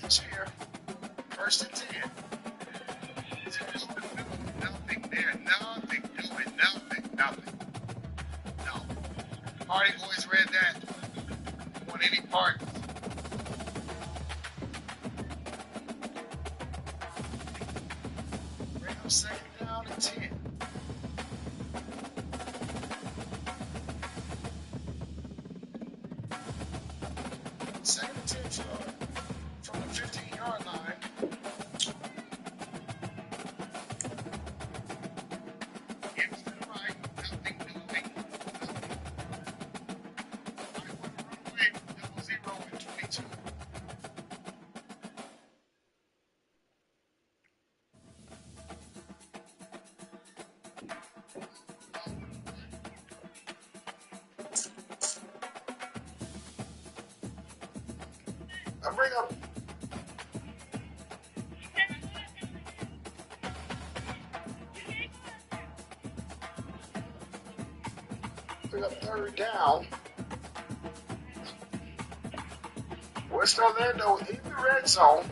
pitch here. First and 10. Nothing there. Nothing doing. Nothing. No. Hardy boys read that. Don't want any part. Bring up second down and 10. Second and 10 from the 15-yard line. Gives to the right. Nothing doing. Nothing. 0 and 22. I bring up third down. West Orlando in the red zone.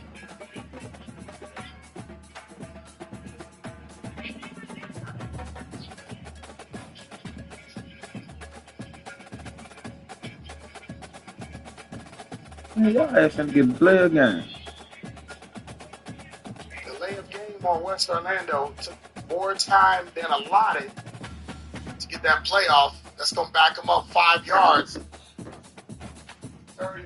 Y'all ass finna get play again. Delay of game on West Orlando took more time than allotted to get that playoff. That's going to back them up 5 yards. 30.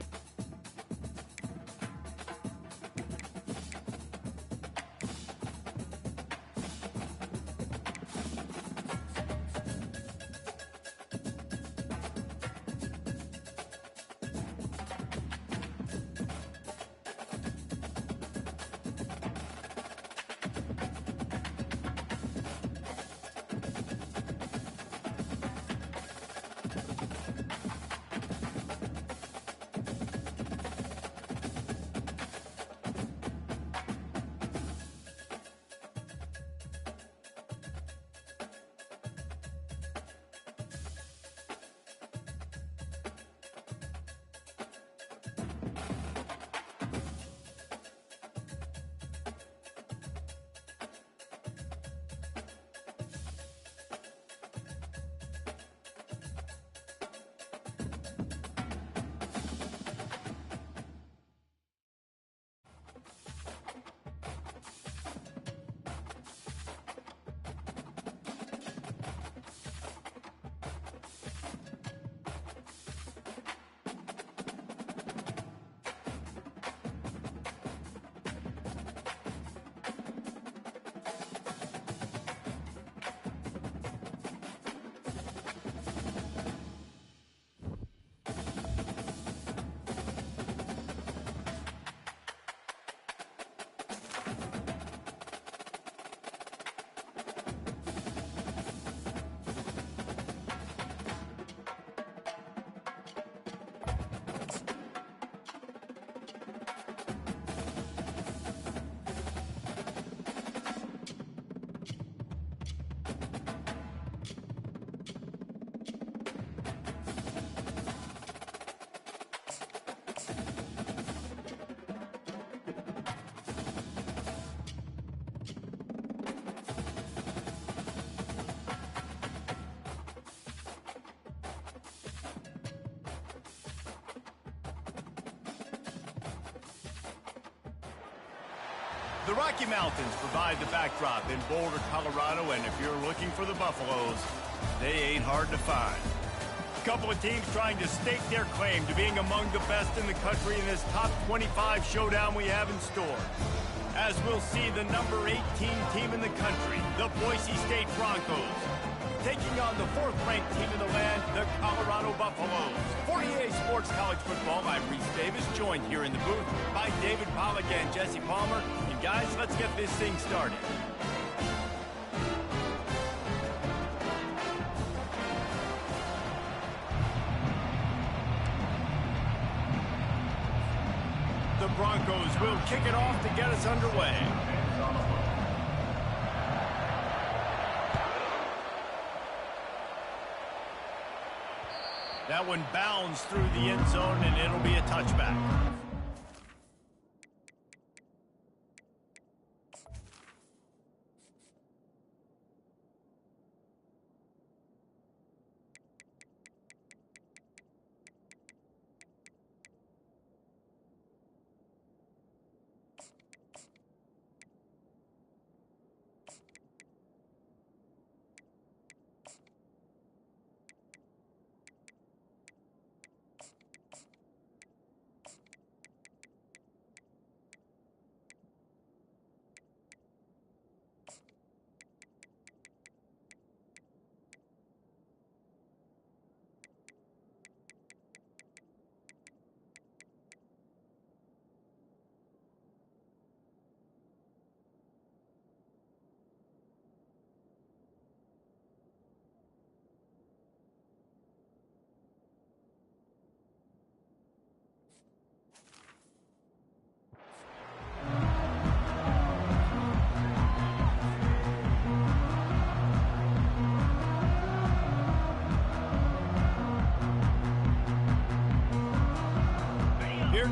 The Rocky Mountains provide the backdrop in Boulder, Colorado, and if you're looking for the Buffaloes, they ain't hard to find. A couple of teams trying to stake their claim to being among the best in the country in this top 25 showdown we have in store. As we'll see the number 18 team in the country, the Boise State Broncos, taking on the fourth-ranked team in the land, the Colorado Buffaloes. For EA Sports College Football, I'm Reese Davis, joined here in the booth by David Pollack and Jesse Palmer. And guys, let's get this thing started. The Broncos will kick it off to get us underway. That one bounds through the end zone, and it'll be a touchback.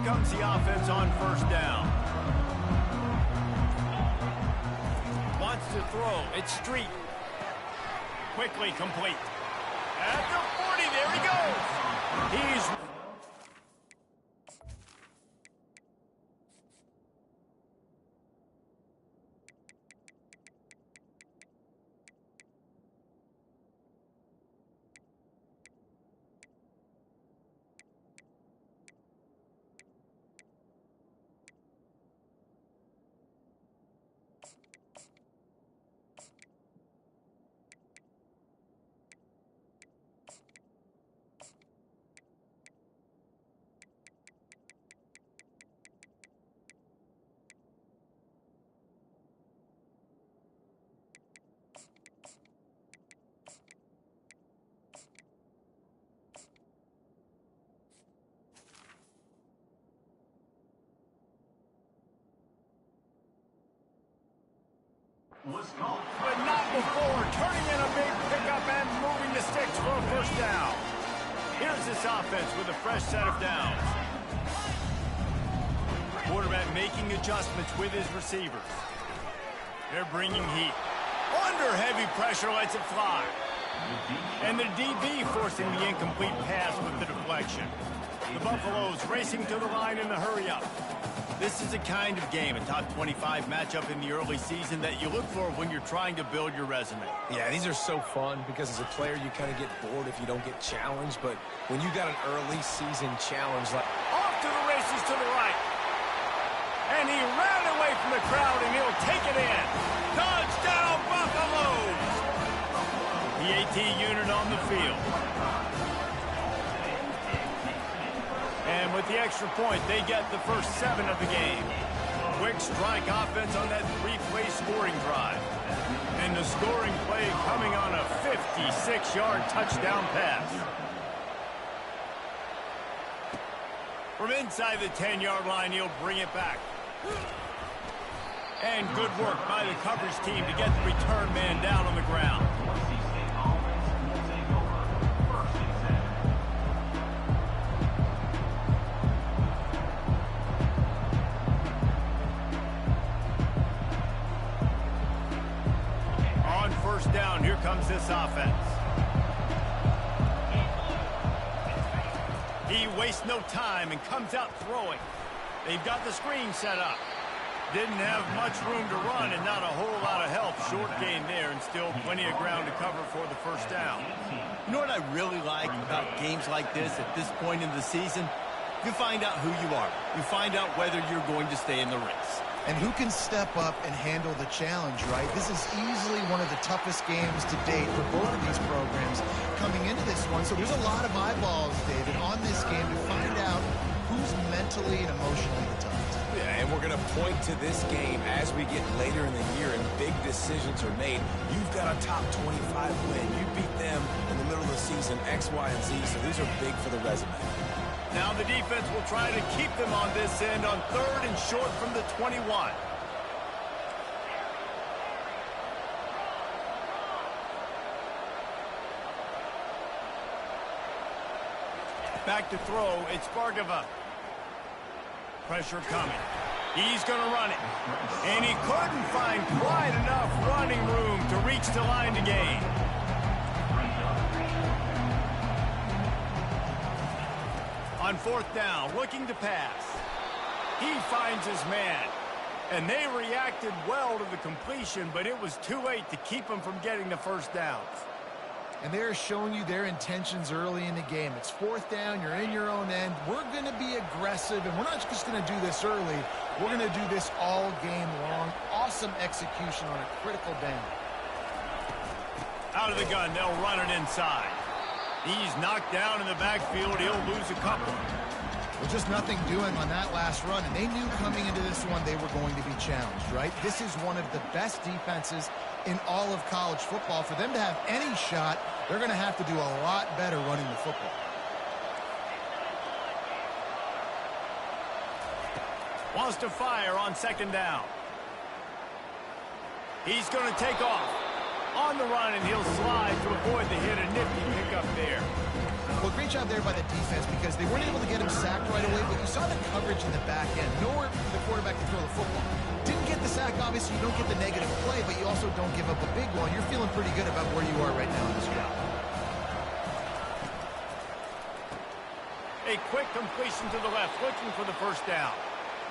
comes the offense on first down. Wants to throw. It's Street. Quickly complete. At the 40, there he goes. He's... But not before turning in a big pickup and moving the sticks for a first down. Here's this offense with a fresh set of downs. Quarterback making adjustments with his receivers. They're bringing heat. Under heavy pressure, lets it fly. And the DB forcing the incomplete pass with the deflection. The Buffaloes racing to the line in the hurry-up. This is a kind of game, a top 25 matchup in the early season that you look for when you're trying to build your resume. Yeah, these are so fun because as a player you kind of get bored if you don't get challenged, but when you got an early season challenge like... Off to the races to the right. And he ran away from the crowd and he'll take it in. Touchdown Buffaloes! The AT unit on the field. And with the extra point, they get the first 7 of the game. Quick strike offense on that 3-play scoring drive. And the scoring play coming on a 56-yard touchdown pass. From inside the 10-yard line, he'll bring it back. And good work by the coverage team to get the return man down on the ground. First down, here comes this offense. He wastes no time and comes out throwing. They've got the screen set up. Didn't have much room to run and not a whole lot of help. Short gain there and still plenty of ground to cover for the first down. You know what I really like about games like this at this point in the season? You find out who you are. You find out whether you're going to stay in the race. And who can step up and handle the challenge, right? This is easily one of the toughest games to date for both of these programs coming into this one. So there's a lot of eyeballs, David, on this game to find out who's mentally and emotionally the toughest. Yeah, and we're going to point to this game as we get later in the year and big decisions are made. You've got a top 25 win. You beat them in the middle of the season, X, Y, and Z, so these are big for the resume. Now the defense will try to keep them on this end on 3rd and short from the 21. Back to throw, it's Bargava. Pressure coming. He's going to run it. And he couldn't find quite enough running room to reach the line to gain. On 4th down, looking to pass. He finds his man. And they reacted well to the completion, but it was too late to keep him from getting the first down. And they're showing you their intentions early in the game. It's 4th down, you're in your own end. We're going to be aggressive, and we're not just going to do this early. We're going to do this all game long. Awesome execution on a critical down. Out of the gun, they'll run it inside. He's knocked down in the backfield. He'll lose a couple. Well, just nothing doing on that last run, and they knew coming into this one they were going to be challenged, right? This is one of the best defenses in all of college football. For them to have any shot, they're going to have to do a lot better running the football. Wants to fire on 2nd down. He's going to take off. On the run, and he'll slide to avoid the hit. A nifty pickup there. Well, great job there by the defense because they weren't able to get him sacked right away, but you saw the coverage in the back end. Nowhere for the quarterback to throw the football. Didn't get the sack, obviously you don't get the negative play, but you also don't give up a big one. You're feeling pretty good about where you are right now in this route. A quick completion to the left, looking for the first down.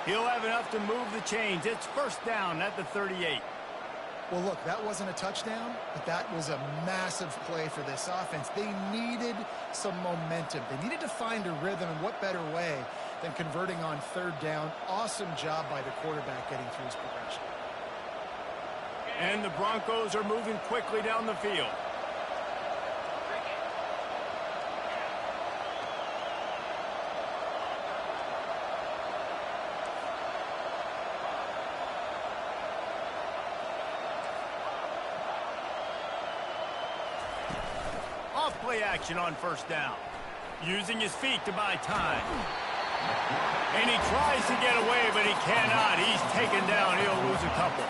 He'll have enough to move the chains. It's first down at the 38. Well, look, that wasn't a touchdown, but that was a massive play for this offense. They needed some momentum. They needed to find a rhythm, and what better way than converting on third down. Awesome job by the quarterback getting through his progression. And the Broncos are moving quickly down the field. Play action on first down. Using his feet to buy time. And he tries to get away, but he cannot. He's taken down. He'll lose a couple.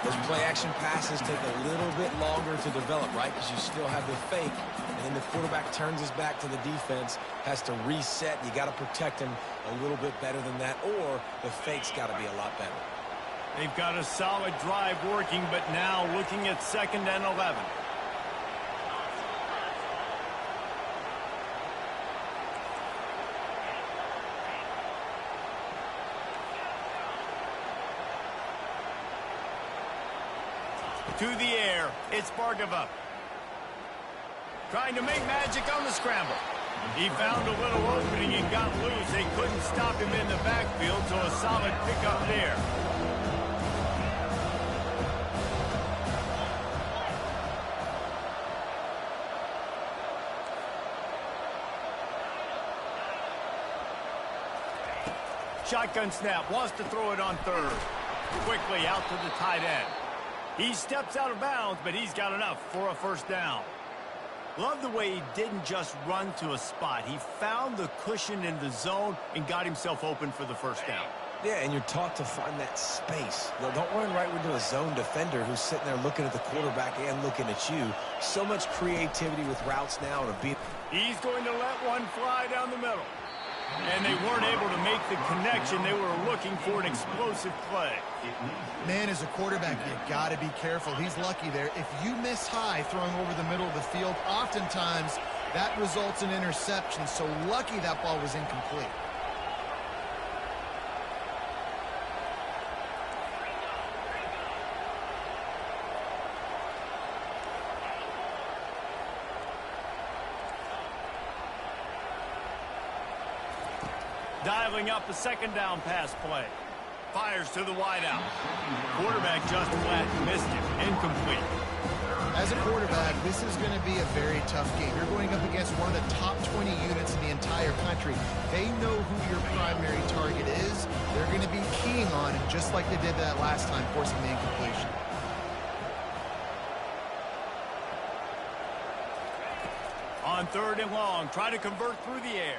Those play action passes take a little bit longer to develop, right? Because you still have the fake, and then the quarterback turns his back to the defense, has to reset. You got to protect him a little bit better than that, or the fake's got to be a lot better. They've got a solid drive working, but now looking at 2nd and 11. To the air, it's Bargava. Trying to make magic on the scramble. He found a little opening and got loose. They couldn't stop him in the backfield, so a solid pickup there. Shotgun snap, wants to throw it on third. Quickly out to the tight end. He steps out of bounds, but he's got enough for a first down. Love the way he didn't just run to a spot. He found the cushion in the zone and got himself open for the first down. Yeah, and you're taught to find that space. Don't run right into a zone defender who's sitting there looking at the quarterback and looking at you. So much creativity with routes now to beat. He's going to let one fly down the middle. And they weren't able to make the connection. They were looking for an explosive play. Man, as a quarterback, you got to be careful. He's lucky there. If you miss high throwing over the middle of the field, oftentimes that results in interception. So lucky that ball was incomplete. Dialing up a 2nd down pass play. Fires to the wideout. Quarterback just flat missed it. Incomplete. As a quarterback, this is going to be a very tough game. You're going up against one of the top 20 units in the entire country. They know who your primary target is. They're going to be keying on it, just like they did that last time, forcing the incompletion. On 3rd and long, try to convert through the air.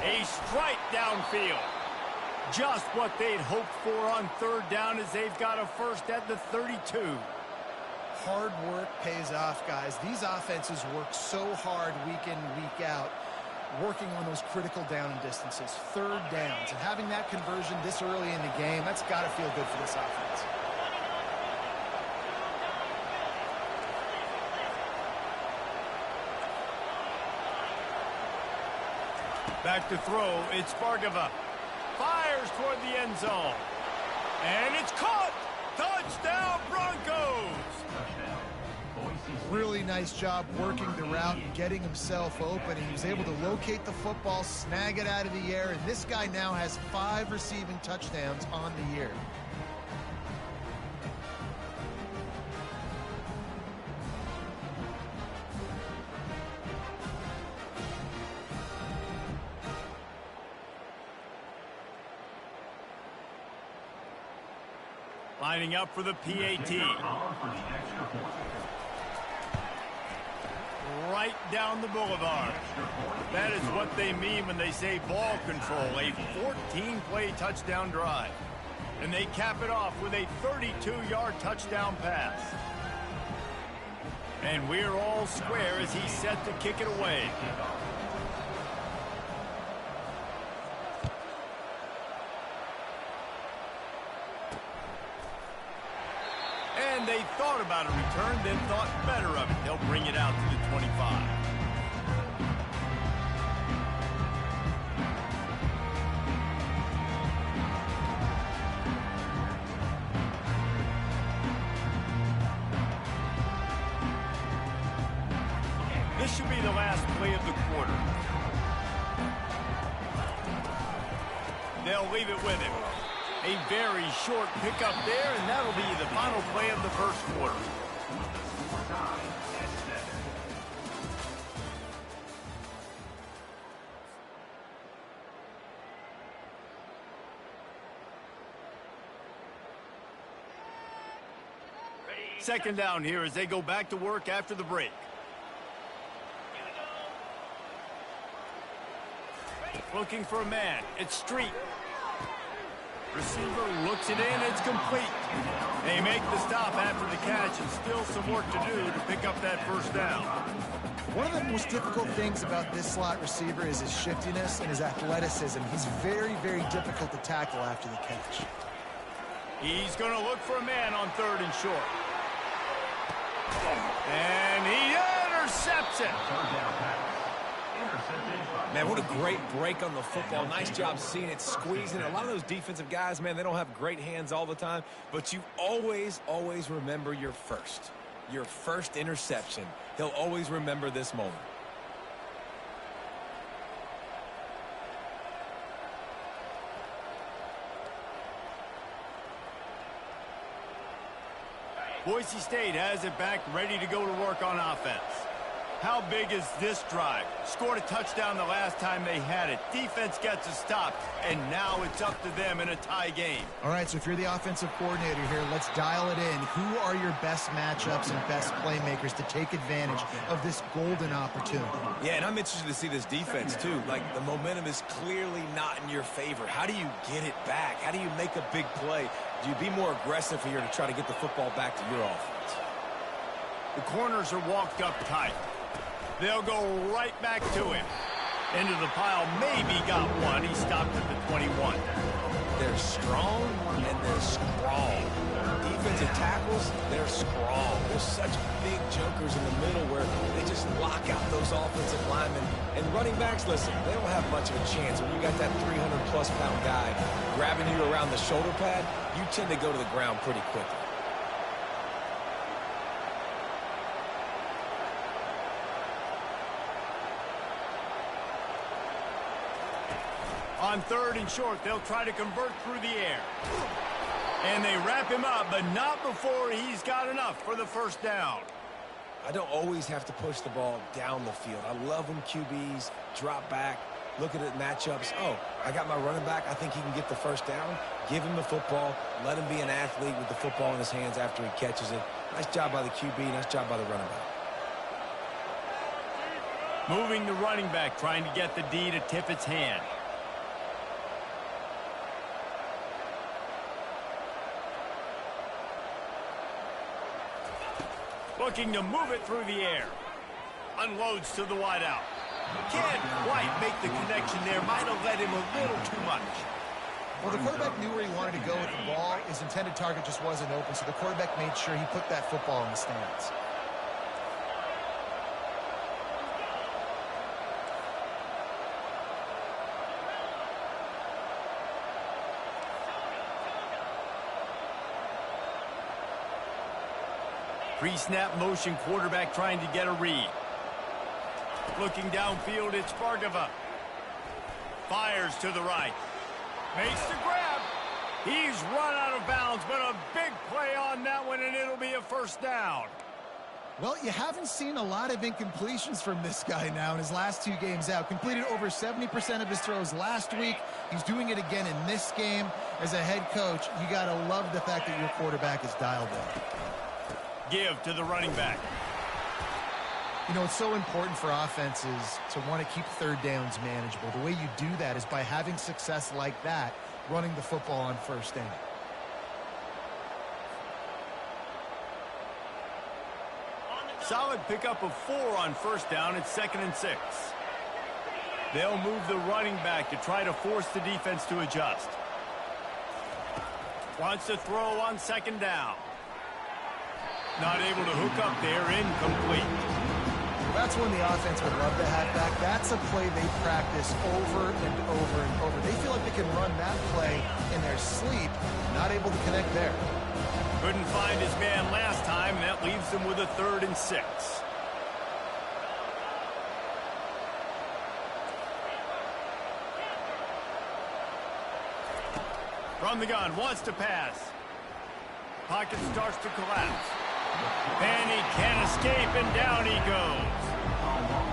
A strike downfield. Just what they'd hoped for on 3rd down as they've got a first at the 32. Hard work pays off, guys. These offenses work so hard week in, week out, working on those critical down and distances, 3rd downs. And having that conversion this early in the game, that's got to feel good for this offense. Back to throw, it's Bargava. Fires toward the end zone. And it's caught! Touchdown, Broncos! Really nice job working the route and getting himself open. He was able to locate the football, snag it out of the air, and this guy now has 5 receiving touchdowns on the year. Lining up for the PAT. Right down the boulevard. That is what they mean when they say ball control. A 14-play touchdown drive. And they cap it off with a 32-yard touchdown pass. And we're all square as he's set to kick it away. And they thought about a return, then thought better of it. They'll bring it out to the 25. This should be the last play of the quarter. They'll leave it with him. A very short pickup there, and that'll be the final play of the first quarter. Second down here as they go back to work after the break. Looking for a man. It's Street. Receiver looks it in. It's complete. They make the stop after the catch, and still some work to do to pick up that first down. One of the most difficult things about this slot receiver is his shiftiness and his athleticism. He's very, very difficult to tackle after the catch. He's going to look for a man on third and short. And he intercepts it. Man, what a great break on the football. Nice job seeing it, squeezing. A lot of those defensive guys, man, they don't have great hands all the time, but you always, always remember your first interception. He'll always remember this moment. Boise State has it back, ready to go to work on offense. How big is this drive? Scored a touchdown the last time they had it. Defense gets a stop, and now it's up to them in a tie game. All right, so if you're the offensive coordinator here, let's dial it in. Who are your best matchups and best playmakers to take advantage of this golden opportunity? Yeah, and I'm interested to see this defense, too. Like, the momentum is clearly not in your favor. How do you get it back? How do you make a big play? Do you be more aggressive here to try to get the football back to your offense? The corners are walked up tight. They'll go right back to him. Into the pile, maybe got one. He stopped at the 21. They're strong and they're scrawl. Defensive tackles, they're scrawl. There's such big junkers in the middle where they just lock out those offensive linemen. And running backs, listen, they don't have much of a chance. When you got that 300-plus pound guy grabbing you around the shoulder pad, you tend to go to the ground pretty quickly. On third and short, they'll try to convert through the air. And they wrap him up, but not before he's got enough for the first down. I don't always have to push the ball down the field. I love when QBs drop back, look at it matchups. Oh, I got my running back. I think he can get the first down. Give him the football. Let him be an athlete with the football in his hands after he catches it. Nice job by the QB. Nice job by the running back. Moving the running back, trying to get the D to tip its hand. Looking to move it through the air. Unloads to the wideout. Can't quite make the connection there. Might have led him a little too much. Well, the quarterback knew where he wanted to go with the ball. His intended target just wasn't open, so the quarterback made sure he put that football in the stands. Pre-snap motion, quarterback trying to get a read. Looking downfield, it's Bargava. Fires to the right. Makes the grab. He's run out of bounds, but a big play on that one, and it'll be a first down. Well, you haven't seen a lot of incompletions from this guy now in his last 2 games out. Completed over 70% of his throws last week. He's doing it again in this game. As a head coach, you got to love the fact that your quarterback is dialed in. Give to the running back. You know, it's so important for offenses to want to keep third downs manageable. The way you do that is by having success like that, running the football on first down. Solid pickup of 4 on first down. It's 2nd and 6. They'll move the running back to try to force the defense to adjust. Wants to throw on 2nd down. Not able to hook up there, incomplete. That's when the offense would love to have back. That's a play they practice over and over and over. They feel like they can run that play in their sleep, not able to connect there. Couldn't find his man last time, and that leaves them with a 3rd and 6. From the gun, wants to pass. Pocket starts to collapse. And he can't escape, and down he goes.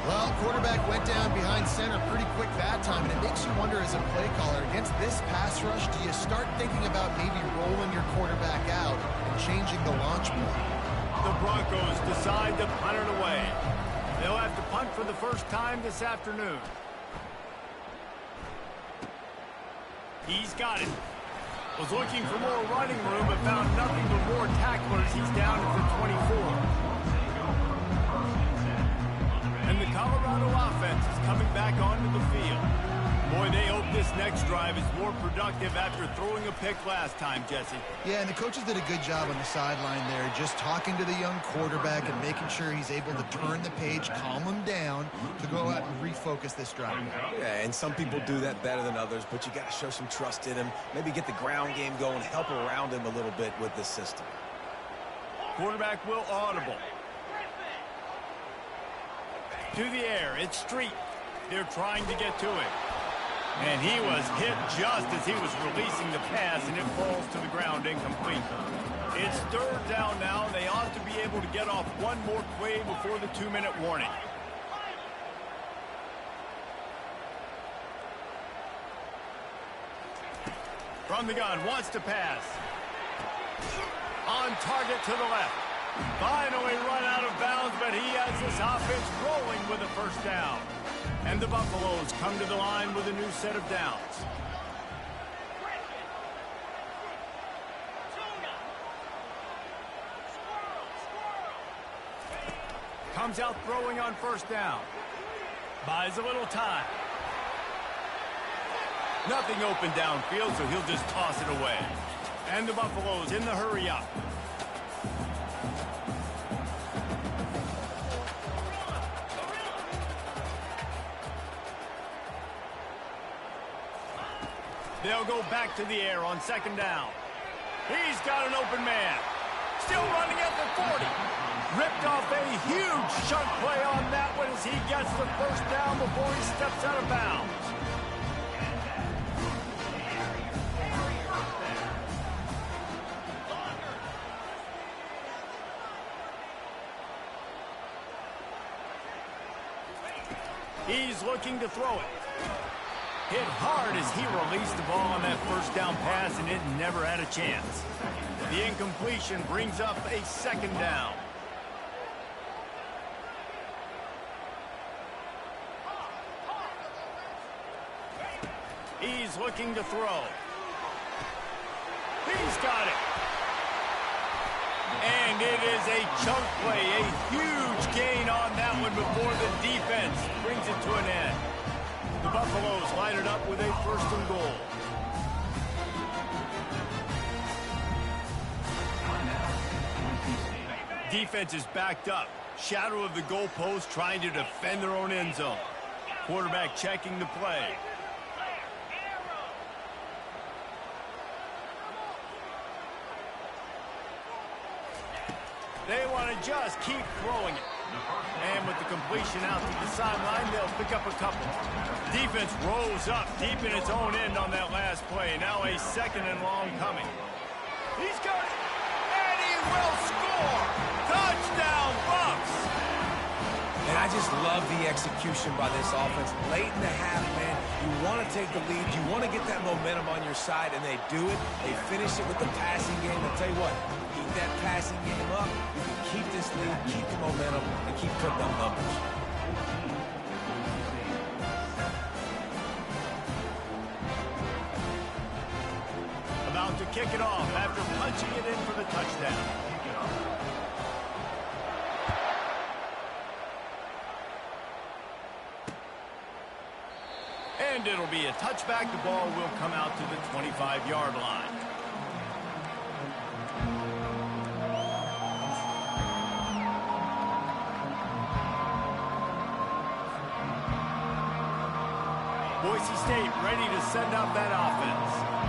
Well, quarterback went down behind center pretty quick that time, and it makes you wonder as a play caller, against this pass rush, do you start thinking about maybe rolling your quarterback out and changing the launch play? The Broncos decide to punt it away. They'll have to punt for the first time this afternoon. He's got it. Was looking for more running room, but found nothing but more tacklers. He's down at the 24. And the Colorado offense is coming back onto the field. Boy, they hope this next drive is more productive after throwing a pick last time, Jesse. Yeah, and the coaches did a good job on the sideline there, just talking to the young quarterback and making sure he's able to turn the page, calm him down to go out and refocus this drive. Yeah, and some people do that better than others, but you got to show some trust in him. Maybe get the ground game going, help around him a little bit with this system. Quarterback will audible. To the air, it's Street. They're trying to get to it. And he was hit just as he was releasing the pass, and it falls to the ground incomplete. It's 3rd down now, and they ought to be able to get off one more play before the 2-minute warning. From the gun, wants to pass. On target to the left. Finally run out of bounds, but he has this offense rolling with a first down. And the Buffaloes come to the line with a new set of downs. Comes out throwing on first down. Buys a little time. Nothing open downfield, so he'll just toss it away. And the Buffaloes in the hurry up. They'll go back to the air on 2nd down. He's got an open man. Still running at the 40. Ripped off a huge chunk play on that one as he gets the first down before he steps out of bounds. He's looking to throw it. Hit hard as he released the ball on that first down pass, and it never had a chance. The incompletion brings up a 2nd down. He's looking to throw. He's got it. And it is a chunk play, a huge gain on that one before the defense brings it to an end. The Buffaloes line it up with a 1st and goal. Defense is backed up. Shadow of the goalpost trying to defend their own end zone. Quarterback checking the play. They want to just keep throwing it. And with the completion out to the sideline, they'll pick up a couple. Defense rolls up deep in its own end on that last play. Now a 2nd and long coming. He's got it. And he will score. Touchdown, Bucks. And I just love the execution by this offense. Late in the half, man, you want to take the lead. You want to get that momentum on your side, and they do it. They finish it with the passing game. I'll tell you what, keep that passing game up. You can keep this lead, keep the momentum, and keep putting up numbers. About to kick it off after punching it in for the touchdown. And it'll be a touchback. The ball will come out to the 25-yard line. Boise State ready to send out that offense.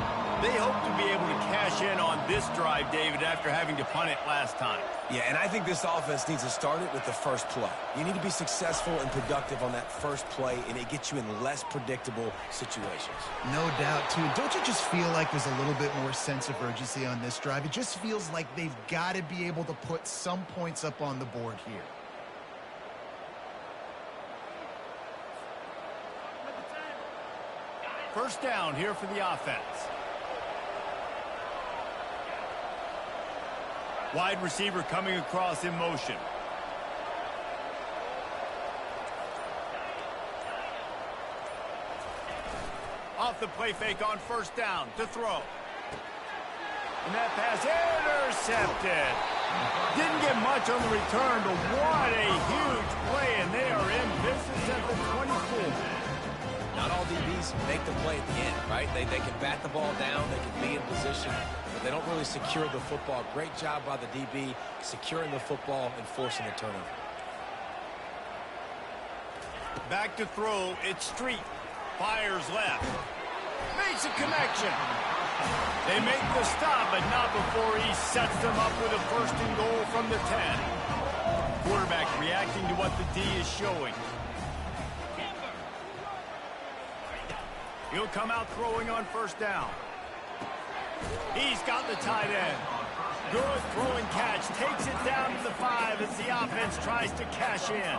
They hope to be able to cash in on this drive, David, after having to punt it last time. Yeah, and I think this offense needs to start it with the first play. You need to be successful and productive on that first play, and it gets you in less predictable situations. No doubt, too. Don't you just feel like there's a little bit more sense of urgency on this drive? It just feels like they've got to be able to put some points up on the board here. First down here for the offense. Wide receiver coming across in motion. Off the play fake on first down to throw. And that pass intercepted. Didn't get much on the return, but what a huge play, and they are in business at the 24. Not all DBs make the play at the end, right? They can bat the ball down, they can be in position, but they don't really secure the football. Great job by the DB securing the football and forcing the turnover. Back to throw, it's Street. Fires left. Makes a connection. They make the stop, but not before he sets them up with a first and goal from the 10. Quarterback reacting to what the D is showing. He'll come out throwing on first down. He's got the tight end. Good throwing catch. Takes it down to the 5 as the offense tries to cash in.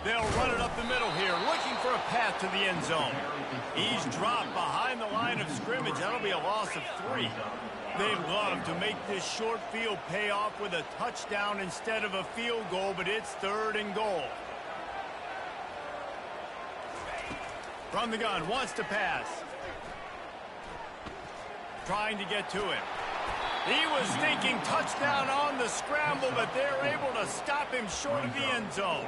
They'll run it up the middle here, looking for a path to the end zone. He's dropped behind the line of scrimmage. That'll be a loss of 3. They'd love to make this short field pay off with a touchdown instead of a field goal, but it's 3rd and goal. From the gun, wants to pass. Trying to get to him. He was thinking touchdown on the scramble, but they're able to stop him short of the end zone.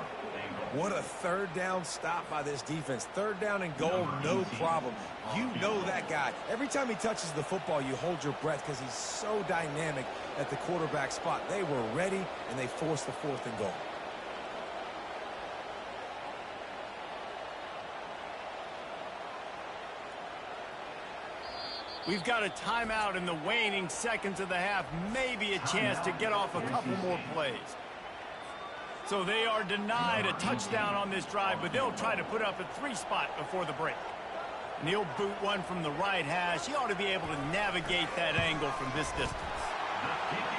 What a third down stop by this defense. 3rd down and goal, no problem. You know that guy. Every time he touches the football, you hold your breath because he's so dynamic at the quarterback spot. They were ready, and they forced the 4th and goal. We've got a timeout in the waning seconds of the half. Maybe a chance to get off a couple more plays. So they are denied a touchdown on this drive, but they'll try to put up a 3 spot before the break. And he'll boot one from the right hash. He ought to be able to navigate that angle from this distance.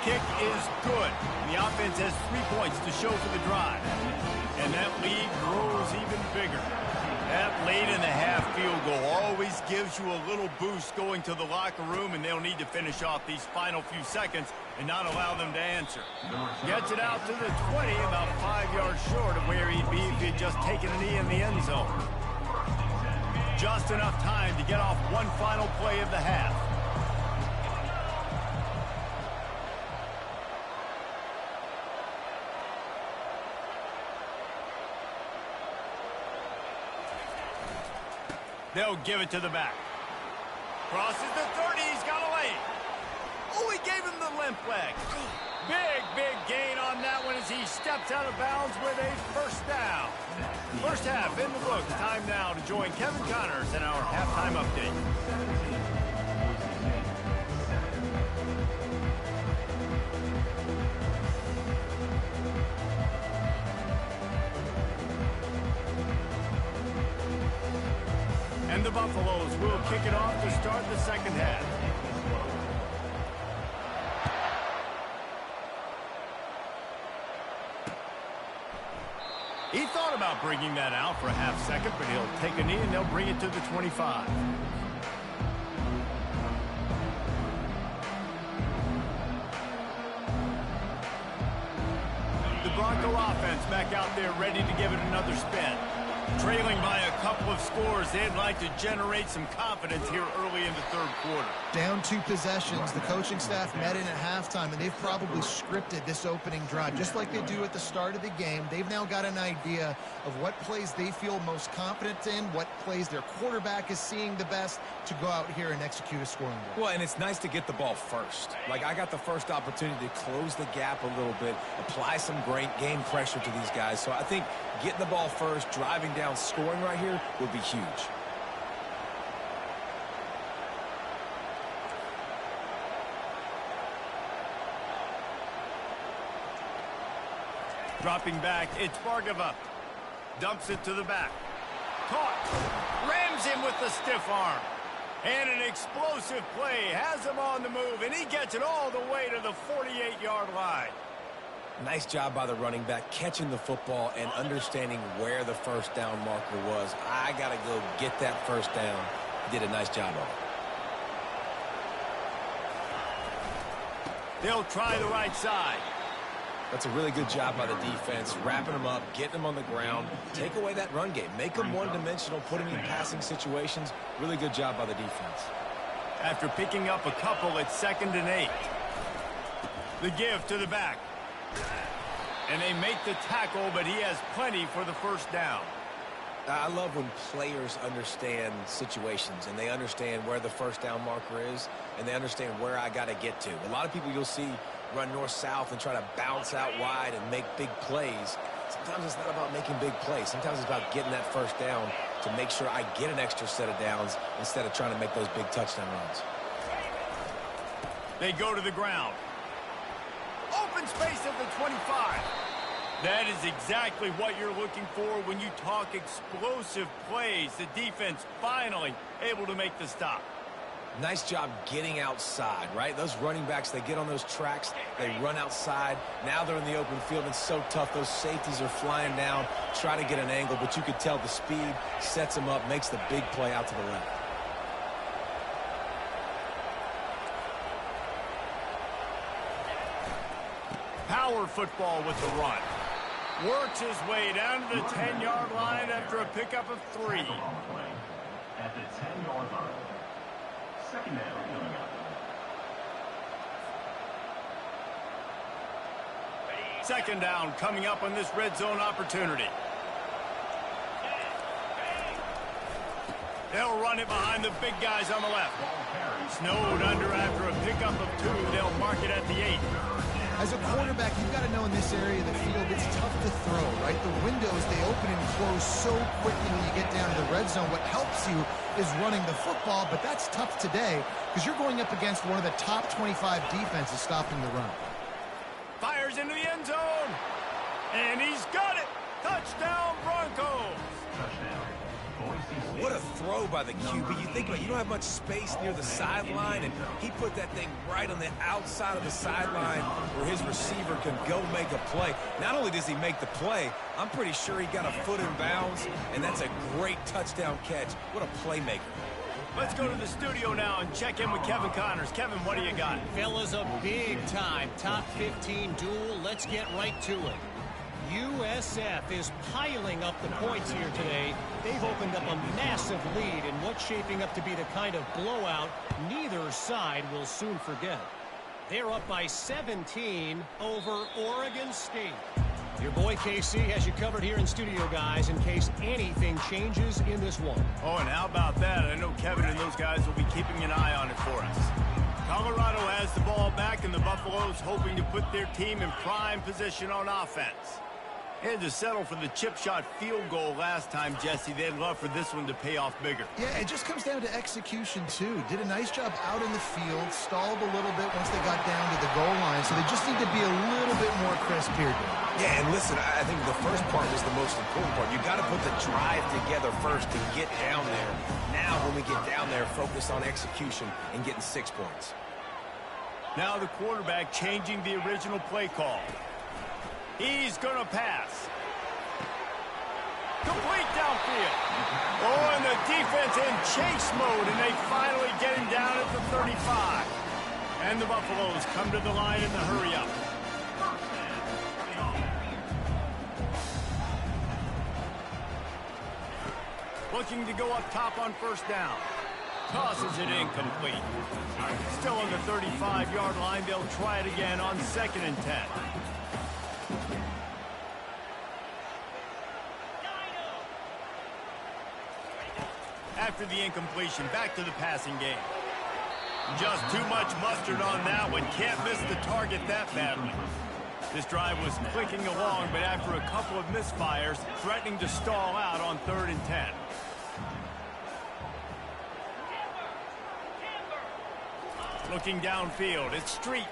Kick is good. And the offense has 3 points to show for the drive. And that lead grows even bigger. That late in the half field goal always gives you a little boost going to the locker room, and they'll need to finish off these final few seconds and not allow them to answer. Gets it out to the 20, about 5 yards short of where he'd be if he'd just taken a knee in the end zone. Just enough time to get off one final play of the half. They'll give it to the back. Crosses the 30. He's got a lane. Oh, he gave him the limp leg. Big gain on that one as he steps out of bounds with a first down. First half in the books. Time now to join Kevin Connors in our halftime update. And the Buffaloes will kick it off to start the second half. He thought about bringing that out for a half second, but he'll take a knee and they'll bring it to the 25. The Bronco offense back out there ready to give it another spin. Trailing by a couple of scores, they'd like to generate some confidence here early in the third quarter. Down 2 possessions. The coaching staff met in at halftime, and they've probably scripted this opening drive. Just like they do at the start of the game, they've now got an idea of what plays they feel most confident in, what plays their quarterback is seeing the best to go out here and execute a scoring drive. Well, and it's nice to get the ball first. Like, I got the first opportunity to close the gap a little bit, apply some great game pressure to these guys. So I think getting the ball first, driving down, scoring right here would be huge. Dropping back, it's Bargava. Dumps it to the back. Caught. Rams him with the stiff arm. And an explosive play has him on the move, and he gets it all the way to the 48-yard line. Nice job by the running back, catching the football and understanding where the first down marker was. I got to go get that first down. He did a nice job of it. They'll try the right side. That's a really good job by the defense, wrapping them up, getting them on the ground. Take away that run game. Make them one-dimensional, put them in passing situations. Really good job by the defense. After picking up a couple, it's 2nd and 8. The give to the back. And they make the tackle, but he has plenty for the first down. I love when players understand situations and they understand where the first down marker is and they understand where I got to get to. A lot of people you'll see run north-south and try to bounce out wide and make big plays. Sometimes it's not about making big plays. Sometimes it's about getting that first down to make sure I get an extra set of downs instead of trying to make those big touchdown runs. They go to the ground. Open space at the 25. That is exactly what you're looking for when you talk explosive plays. The defense finally able to make the stop. Nice job getting outside, right? Those running backs, they get on those tracks, they run outside. Now they're in the open field. It's so tough. Those safeties are flying down, try to get an angle, but you could tell the speed sets them up, makes the big play out to the left. Power football with the run. Works his way down to the 10-yard line after a pickup of 3. At the 10-yard line. Second down coming up. Second down coming up on this red zone opportunity. They'll run it behind the big guys on the left. Snowed under after a pickup of 2. They'll mark it at the 8. As a quarterback, you've got to know in this area of the field, it's tough to throw, right? The windows, they open and close so quickly when you get down to the red zone. What helps you is running the football, but that's tough today because you're going up against one of the top 25 defenses stopping the run. Fires into the end zone, and he's got it. Touchdown, Broncos. Touchdown. What a throw by the QB. You think about it, you don't have much space near the sideline, and he put that thing right on the outside of the sideline where his receiver can go make a play. Not only does he make the play, I'm pretty sure he got a foot in bounds, and that's a great touchdown catch. What a playmaker. Let's go to the studio now and check in with Kevin Connors. Kevin, what do you got? Fellas, a big-time top 15 duel. Let's get right to it. USF is piling up the points here today. They've opened up a massive lead in what's shaping up to be the kind of blowout neither side will soon forget. They're up by 17 over Oregon State. Your boy KC has you covered here in studio, guys, in case anything changes in this one. Oh, and how about that? I know Kevin and those guys will be keeping an eye on it for us. Colorado has the ball back, and the Buffaloes hoping to put their team in prime position on offense. They had to settle for the chip shot field goal last time, Jesse. They'd love for this one to pay off bigger. Yeah, it just comes down to execution, too. Did a nice job out in the field, stalled a little bit once they got down to the goal line, so they just need to be a little bit more crisp here. Yeah, and listen, I think the first part was the most important part. You got to put the drive together first to get down there. Now, when we get down there, focus on execution and getting 6 points. Now the quarterback changing the original play call. He's going to pass. Complete downfield. Oh, and the defense in chase mode, and they finally get him down at the 35. And the Buffaloes come to the line in the hurry-up. Looking to go up top on first down. Tosses it incomplete. Still on the 35-yard line. They'll try it again on 2nd and 10. After the incompletion, back to the passing game. Just too much mustard on that one. Can't miss the target that badly. This drive was clicking along, but after a couple of misfires, threatening to stall out on 3rd and 10. Looking downfield, it's Street.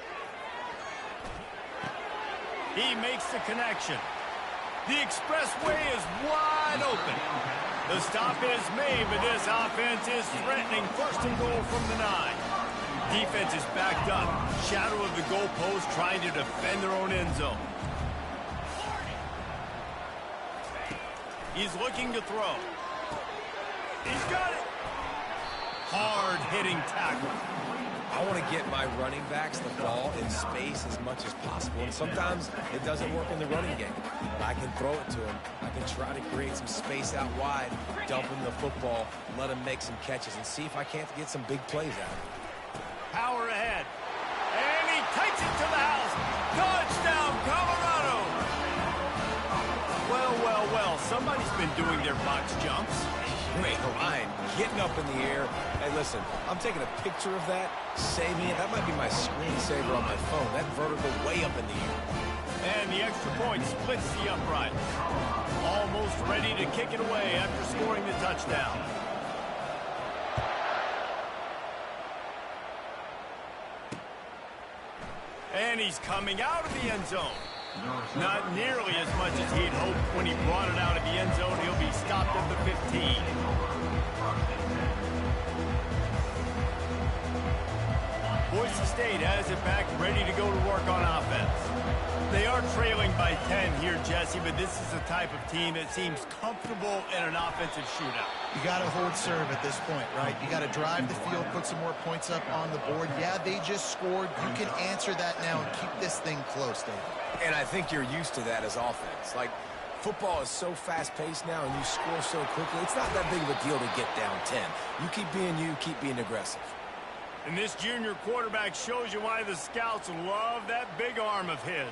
He makes the connection. The expressway is wide open. The stop is made, but this offense is threatening 1st and goal from the 9. Defense is backed up. Shadow of the goalpost trying to defend their own end zone. He's looking to throw. He's got it. Hard-hitting tackle. I want to get my running backs the ball in space as much as possible, and sometimes it doesn't work in the running game. But I can throw it to him. I can try to create some space out wide, dump him the football, let him make some catches, and see if I can't get some big plays out of him. Power ahead. And he takes it to the house. Touchdown, Colorado. Well, well, well. Somebody's been doing their box jumps. Great line, getting up in the air. Hey, listen, I'm taking a picture of that, saving it. That might be my screensaver on my phone. That vertical way up in the air. And the extra point splits the upright. Almost ready to kick it away after scoring the touchdown. And he's coming out of the end zone. Not nearly as much as he'd hoped when he brought it out of the end zone. He'll be stopped at the 15. Boise State has it back, ready to go to work on offense. They are trailing by 10 here, Jesse, but this is the type of team that seems comfortable in an offensive shootout. You got to hold serve at this point, right? You got to drive the field, put some more points up on the board. Yeah, they just scored. You can answer that now and keep this thing close, David. And I think you're used to that as offense. Like, football is so fast-paced now, and you score so quickly. It's not that big of a deal to get down 10. You keep being you, keep being aggressive. And this junior quarterback shows you why the scouts love that big arm of his.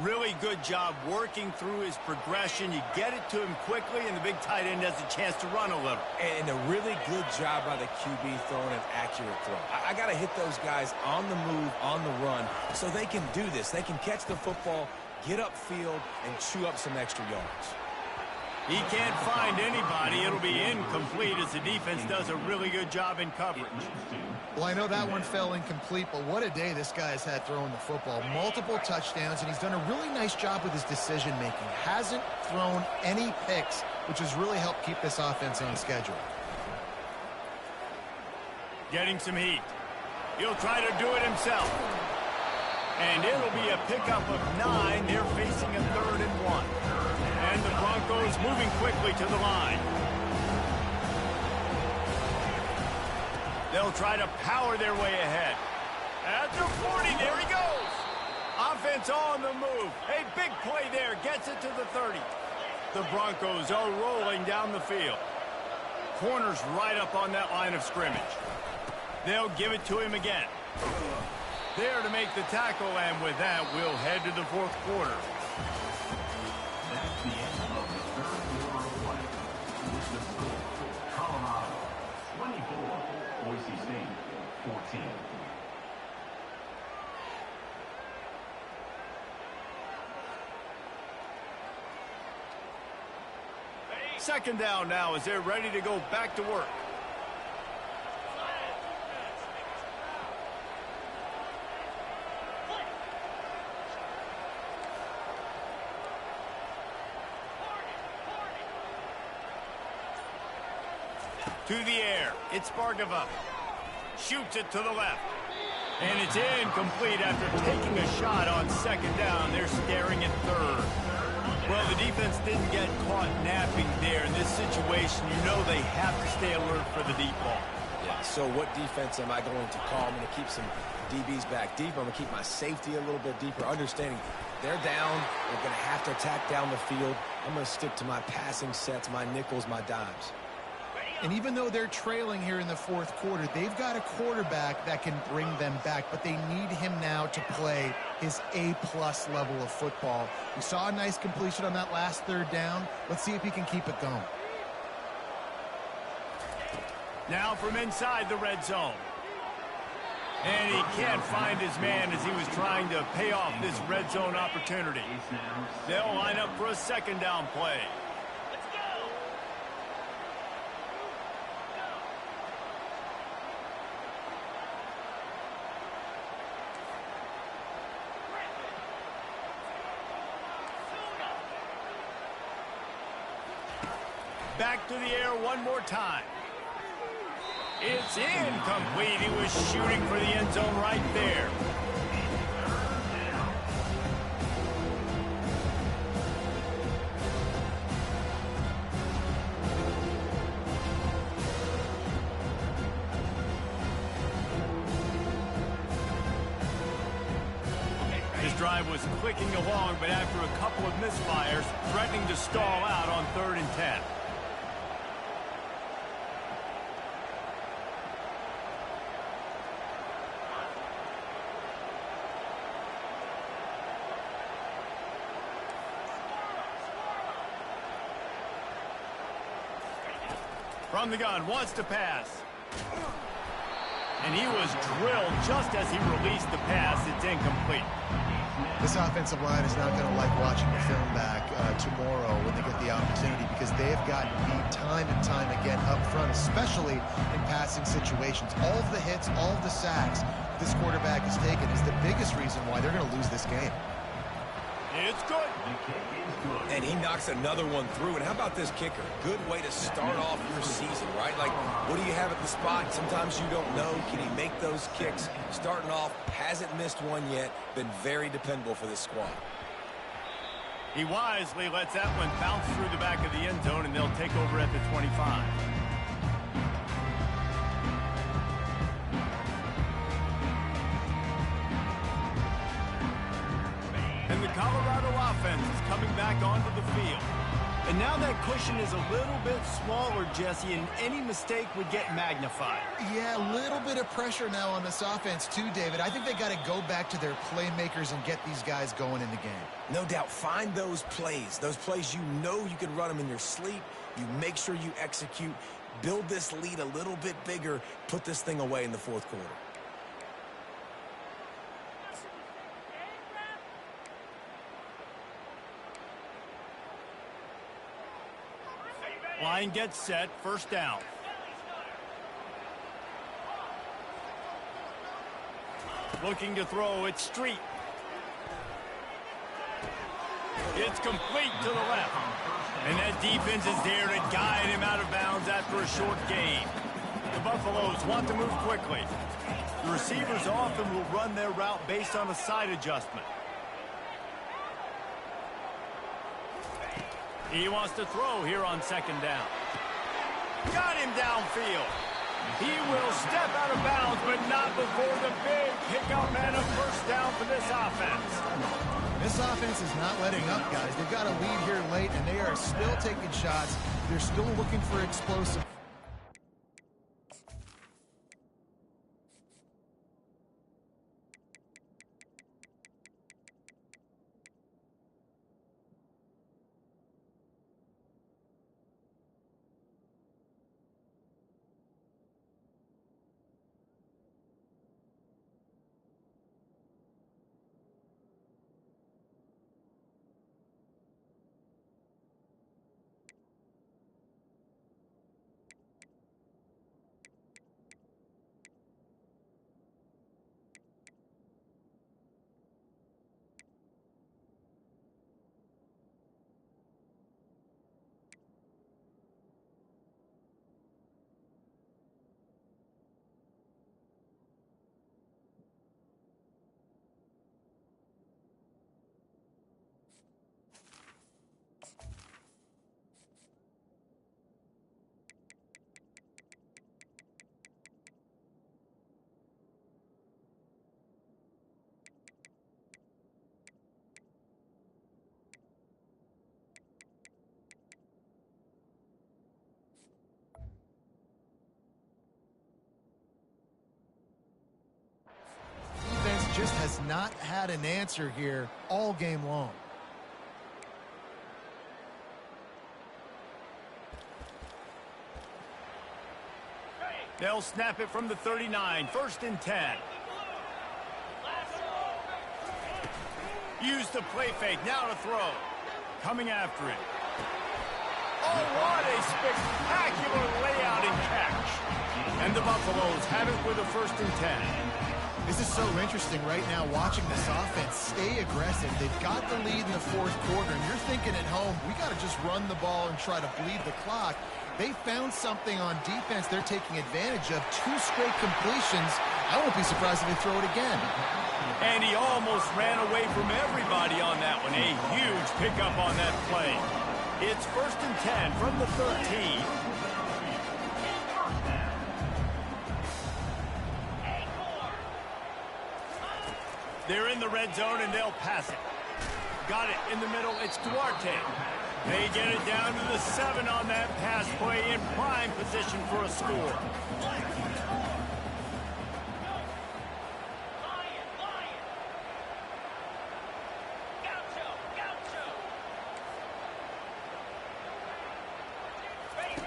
Really good job working through his progression. You get it to him quickly, and the big tight end has a chance to run a little. And a really good job by the QB throwing an accurate throw. I got to hit those guys on the move, on the run, so they can do this. They can catch the football, get upfield, and chew up some extra yards. He can't find anybody. It'll be incomplete as the defense does a really good job in coverage. Well, I know that one fell incomplete, but what a day this guy has had throwing the football. Multiple touchdowns, and he's done a really nice job with his decision-making. Hasn't thrown any picks, which has really helped keep this offense on schedule. Getting some heat. He'll try to do it himself. And it'll be a pickup of 9. They're facing a 3rd and 1. And the Broncos moving quickly to the line. They'll try to power their way ahead. At the 40, there he goes. Offense on the move. A big play there, gets it to the 30. The Broncos are rolling down the field. Corners right up on that line of scrimmage. They'll give it to him again. There to make the tackle, and with that, we'll head to the 4th quarter. That's the end of the 3rd quarter of play. With the score, Colorado 24, Boise State 14. Second down now as they're ready to go back to work. To the air, it's Bargava. Shoots it to the left. And it's incomplete after taking a shot on 2nd down. They're staring at 3rd. Well, the defense didn't get caught napping there. In this situation, you know they have to stay alert for the deep ball. Yeah, so what defense am I going to call? I'm going to keep some DBs back deep. I'm going to keep my safety a little bit deeper, understanding they're down. They're going to have to attack down the field. I'm going to stick to my passing sets, my nickels, my dimes. And even though they're trailing here in the fourth quarter, they've got a quarterback that can bring them back, but they need him now to play his A-plus level of football. We saw a nice completion on that last third down. Let's see if he can keep it going. Now from inside the red zone. And he can't find his man as he was trying to pay off this red zone opportunity. They'll line up for a second down play. Back to the air one more time. It's incomplete. He was shooting for the end zone right there. This drive was clicking along, but after a couple of misfires, threatening to stall out on 3rd and 10. From the gun, wants to pass. And he was drilled just as he released the pass. It's incomplete. This offensive line is not going to like watching the film back tomorrow when they get the opportunity, because they have gotten beat time and time again up front, especially in passing situations. All of the hits, all of the sacks this quarterback has taken is the biggest reason why they're going to lose this game. It's good. And he knocks another one through. And how about this kicker? Good way to start off your season, right? Like, what do you have at the spot? Sometimes you don't know. Can he make those kicks? Starting off, hasn't missed one yet. Been very dependable for this squad. He wisely lets that one bounce through the back of the end zone, and they'll take over at the 25. And the Colorado offense is coming back onto the field. And now that cushion is a little bit smaller, Jesse, and any mistake would get magnified. Yeah, a little bit of pressure now on this offense too, David. I think they got to go back to their playmakers and get these guys going in the game. No doubt, find those plays you know you can run them in your sleep. You make sure you execute, build this lead a little bit bigger, put this thing away in the fourth quarter. Line gets set, first down. Looking to throw, it's Street. It's complete to the left. And that defense is there to guide him out of bounds after a short gain. The Buffaloes want to move quickly. The receivers often will run their route based on a side adjustment. He wants to throw here on second down. Got him downfield. He will step out of bounds, but not before the big pickup and a first down for this offense. This offense is not letting up, guys. They've got a lead here late, and they are still taking shots. They're still looking for explosive. not had an answer here all game long. They'll snap it from the 39, 1st and 10. Use the play fake, now to throw. Coming after it. Oh, what a spectacular layout and catch. And the Buffaloes have it with a 1st and 10. This is so interesting right now watching this offense stay aggressive. They've got the lead in the 4th quarter, and you're thinking at home, we got to just run the ball and try to bleed the clock. They found something on defense they're taking advantage of. 2 straight completions. I won't be surprised if they throw it again. And he almost ran away from everybody on that one. A huge pickup on that play. It's 1st and 10 from the 13. They're in the red zone and they'll pass it. Got it in the middle. It's Duarte. They get it down to the 7 on that pass play in prime position for a score.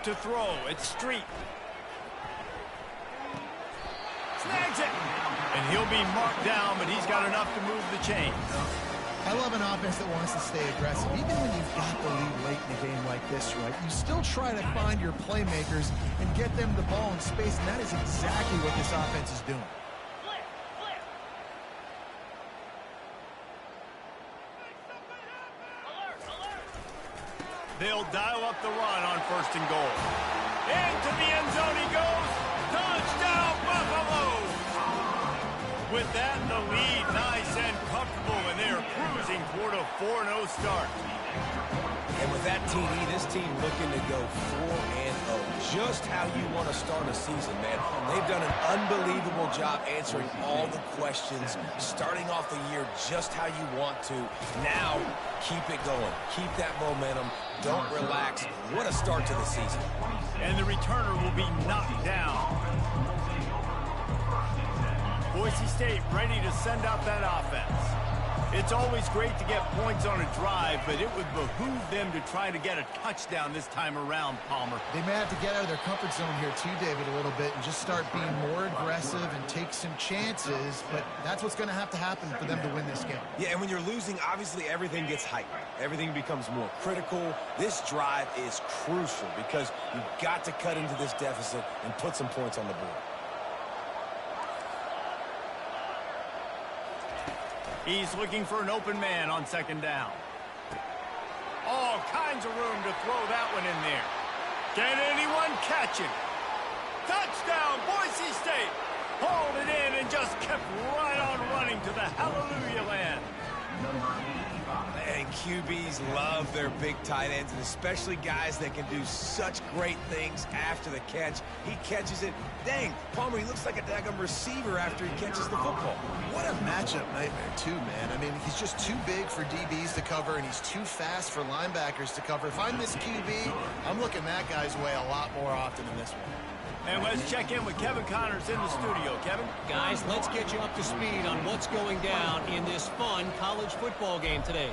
To throw, it's Street. Snags it! And he'll be marked down, but he's got enough to move the chains. I love an offense that wants to stay aggressive. Even when you've got the lead late in a game like this, right, you still try to find your playmakers and get them the ball in space, and that is exactly what this offense is doing. They'll dial up the run on 1st and goal. Into the end zone he goes. Touchdown, Buffaloes! With that, the lead nice and comfortable, and they're cruising toward a 4-0 start. And with that TD, this team looking to go 4-0. Just how you want to start a season, man. They've done an unbelievable job answering all the questions, starting off the year just how you want to. Now, keep it going. Keep that momentum. Don't relax. What a start to the season. And the returner will be knocked down. Boise State ready to send out that offense. It's always great to get points on a drive, but it would behoove them to try to get a touchdown this time around, Palmer. They may have to get out of their comfort zone here too, David, a little bit and just start being more aggressive and take some chances, but that's what's going to happen for them to win this game. Yeah, and when you're losing, obviously everything gets heightened. Everything becomes more critical. This drive is crucial because you've got to cut into this deficit and put some points on the board. He's looking for an open man on 2nd down. All kinds of room to throw that one in there. Can anyone catch it? Touchdown, Boise State! Hauled it in and just kept right on running to the hallelujah land. And QBs love their big tight ends, and especially guys that can do such great things after the catch. He catches it. Dang, Palmer, he looks like a daggum receiver after he catches the football. What a matchup nightmare, too, man. I mean, he's just too big for DBs to cover, and he's too fast for linebackers to cover. If I'm this QB, I'm looking that guy's way a lot more often than this one. And let's check in with Kevin Connors in the studio. Kevin? Guys, let's get you up to speed on what's going down in this fun college football game today.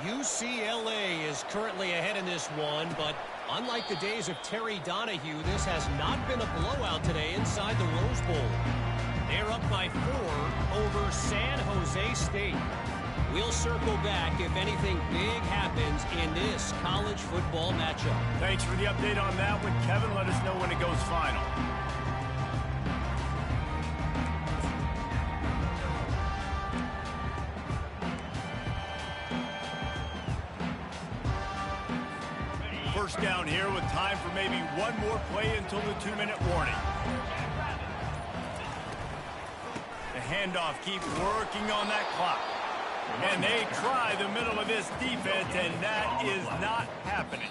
UCLA is currently ahead in this one, but unlike the days of Terry Donahue, this has not been a blowout today inside the Rose Bowl. They're up by 4 over San Jose State. We'll circle back if anything big happens in this college football matchup. Thanks for the update on that one, Kevin. Let us know when it goes final. First down here with time for maybe one more play until the 2-minute warning. The handoff keeps working on that clock. And they try the middle of this defense, and that is not happening.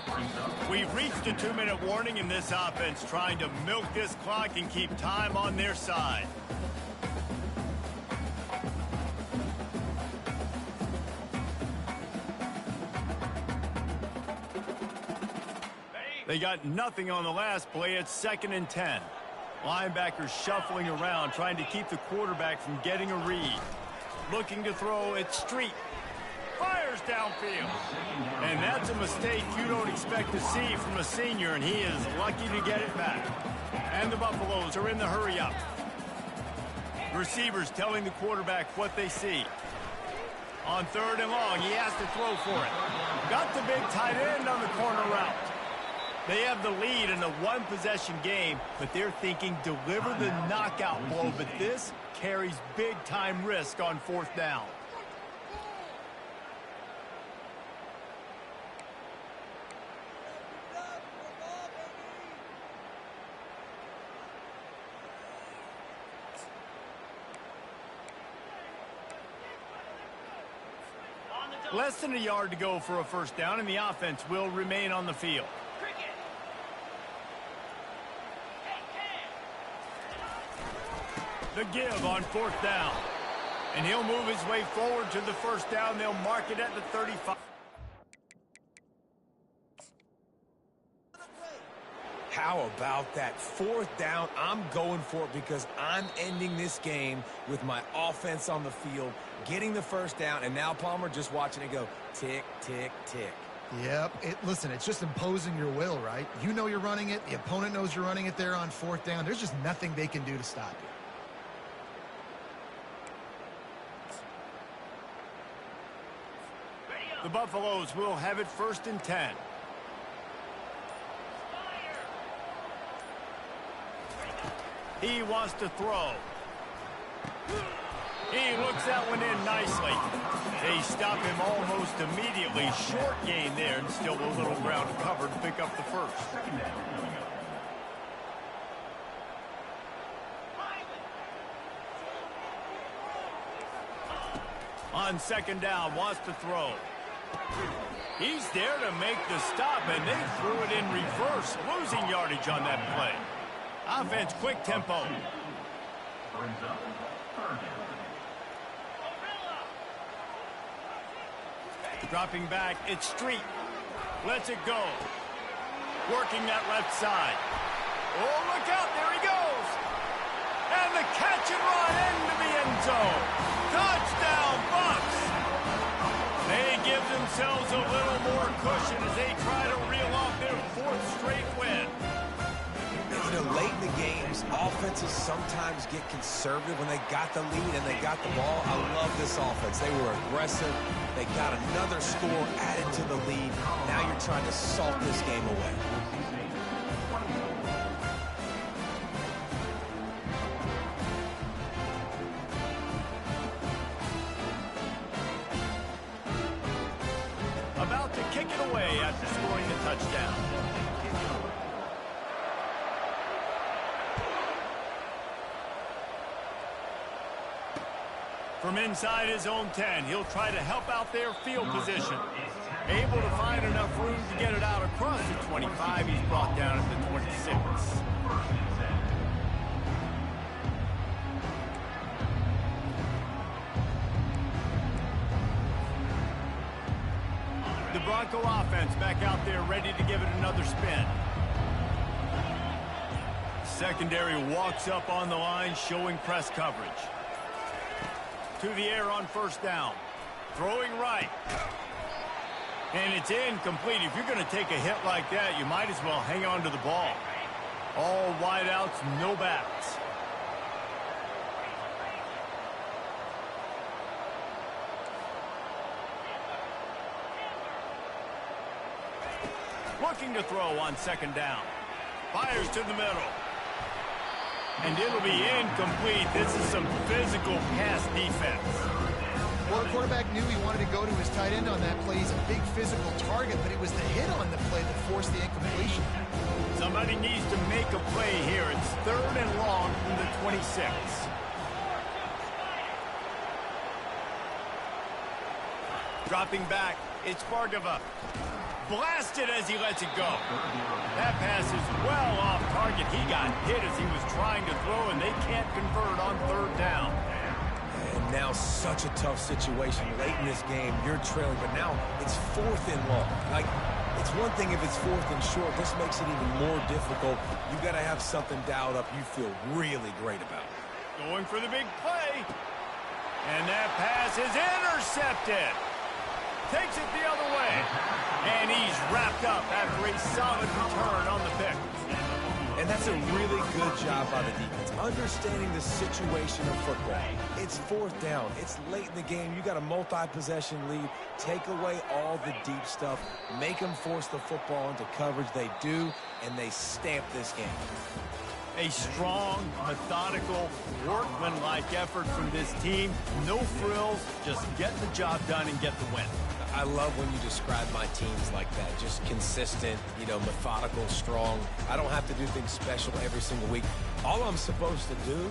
We've reached a 2-minute warning, and this offense trying to milk this clock and keep time on their side. They got nothing on the last play. It's 2nd and 10. Linebackers shuffling around, trying to keep the quarterback from getting a read. Looking to throw at Street. Fires downfield. And that's a mistake you don't expect to see from a senior, and he is lucky to get it back. And the Buffaloes are in the hurry-up. Receivers telling the quarterback what they see. On 3rd and long, he has to throw for it. Got the big tight end on the corner route. They have the lead in a one-possession game, but they're thinking deliver the knockout blow, but this carries big-time risk on 4th down. Less than a yard to go for a 1st down, and the offense will remain on the field. The give on 4th down. And he'll move his way forward to the 1st down. They'll mark it at the 35. How about that? 4th down, I'm going for it because I'm ending this game with my offense on the field, getting the 1st down, and now Palmer just watching it go tick, tick, tick. Yep. Listen, it's just imposing your will, right? You know you're running it. The opponent knows you're running it there on 4th down. There's just nothing they can do to stop you. The Buffaloes will have it 1st and 10. He wants to throw. He looks that one in nicely. They stop him almost immediately. Short gain there, and still a little ground covered to pick up the 1st. On 2nd down, wants to throw. He's there to make the stop, and they threw it in reverse, losing yardage on that play. Offense, quick tempo. Dropping back, it's Street. Lets it go. Working that left side. Oh, look out, there he goes. And the catch and run into the end zone. Touchdown, Bucks. They give themselves a little more cushion as they try to reel off their 4th straight win. You know, late in the games, offenses sometimes get conservative when they got the lead and they got the ball. I love this offense. They were aggressive. They got another score added to the lead. Now you're trying to salt this game away. About to kick it away after scoring the touchdown. From inside his own 10, he'll try to help out their field position. Able to find enough room to get it out across the 25. He's brought down at the 26. The Bronco offense back out there ready to give it another spin. Secondary walks up on the line, showing press coverage. To the air on 1st down. Throwing right. And it's incomplete. If you're going to take a hit like that, you might as well hang on to the ball. All wideouts, no backs. Looking to throw on 2nd down. Fires to the middle. And it'll be incomplete. This is some physical pass defense. Well, the quarterback knew he wanted to go to his tight end on that play. He's a big physical target, but it was the hit on the play that forced the incompletion. Somebody needs to make a play here. It's 3rd and long from the 26. Dropping back, it's Bargava. Blasted as he lets it go. That pass is well off target. He got hit as he was trying to throw, and they can't convert on 3rd down. And now such a tough situation. Late in this game, you're trailing, but now it's 4th and long. Like, it's one thing if it's 4th and short. This makes it even more difficult. You've got to have something dialed up you feel really great about. Going for the big play. And that pass is intercepted. Takes it the other way. And he's wrapped up after a solid return on the pick. And that's a really good job by the defense, understanding the situation of football. It's fourth down. It's late in the game. You got a multi-possession lead. Take away all the deep stuff. Make them force the football into coverage. They do, and they stamp this game. A strong, methodical, workmanlike effort from this team. No frills, just get the job done and get the win. I love when you describe my teams like that. Just consistent, methodical, strong. I don't have to do things special every single week. All I'm supposed to do